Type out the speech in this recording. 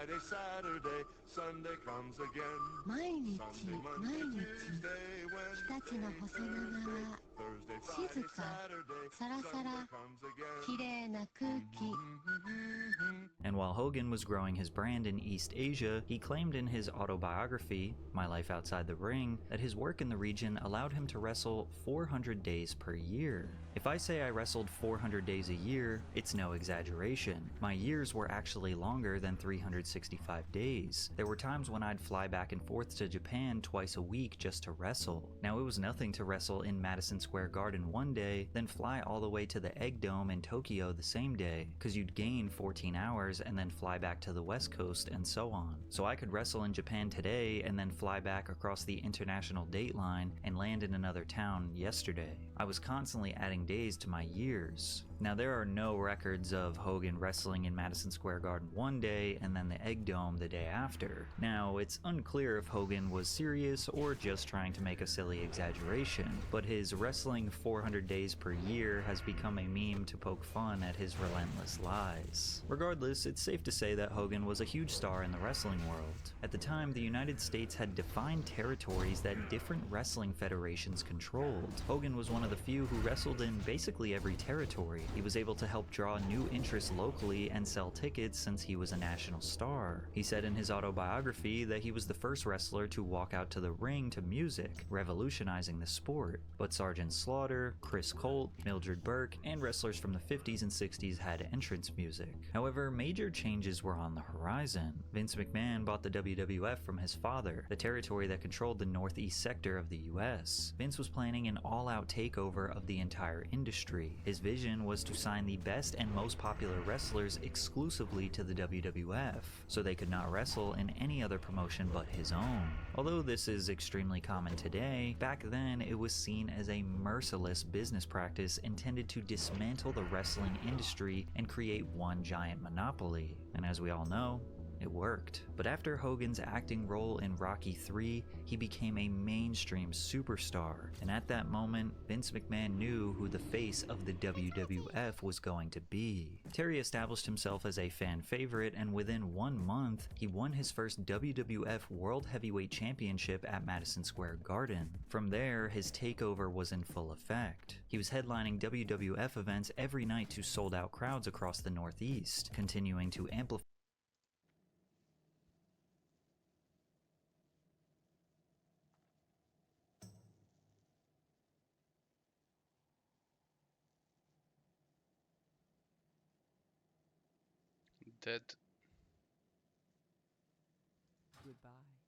Friday, Saturday, Sunday comes again. 毎日 Sunday, 毎 Monday, 日 Tuesday, 日立 Wednesday, の細長 Thursday, は Thursday, 静 Friday, か Saturday, サラサラ Sunday comes again. 綺麗な空気 And while Hogan was growing his brand in East Asia, he claimed in his autobiography, My Life Outside the Ring, that his work in the region allowed him to wrestle 400 days per year. If I say I wrestled 400 days a year, it's no exaggeration. My years were actually longer than 365 days. There were times when I'd fly back and forth to Japan twice a week just to wrestle. Now, it was nothing to wrestle in Madison Square Garden one day, then fly all the way to the Egg Dome in Tokyo the same day, cause you'd gain 14 hours and then fly back to the West Coast and so on. So I could wrestle in Japan today and then fly back across the international date line and land in another town yesterday. I was constantly adding days to my years. Now, there are no records of Hogan wrestling in Madison Square Garden one day and then the Egg Dome the day after. Now, it's unclear if Hogan was serious or just trying to make a silly exaggeration, but his wrestling 400 days per year has become a meme to poke fun at his relentless lies. Regardless, it's safe to say that Hogan was a huge star in the wrestling world. At the time, the United States had defined territories that different wrestling federations controlled. Hogan was one of the few who wrestled in basically every territory. He was able to help draw new interest locally and sell tickets since he was a national star. He said in his autobiography that he was the first wrestler to walk out to the ring to music, revolutionizing the sport. But Sergeant Slaughter, Chris Colt, Mildred Burke, and wrestlers from the 50s and 60s had entrance music. However, major changes were on the horizon. Vince McMahon bought the WWF from his father, the territory that controlled the northeast sector of the US. Vince was planning an all-out takeover of the entire industry. His vision was to sign the best and most popular wrestlers exclusively to the WWF, so they could not wrestle in any other promotion but his own. Although this is extremely common today, back then it was seen as a merciless business practice intended to dismantle the wrestling industry and create one giant monopoly. And as we all know, it worked. But after Hogan's acting role in Rocky III, he became a mainstream superstar, and at that moment, Vince McMahon knew who the face of the WWF was going to be. Terry established himself as a fan favorite, and within 1 month, he won his first WWF World Heavyweight Championship at Madison Square Garden. From there, his takeover was in full effect. He was headlining WWF events every night to sold-out crowds across the Northeast, continuing to amplify Dead. Goodbye.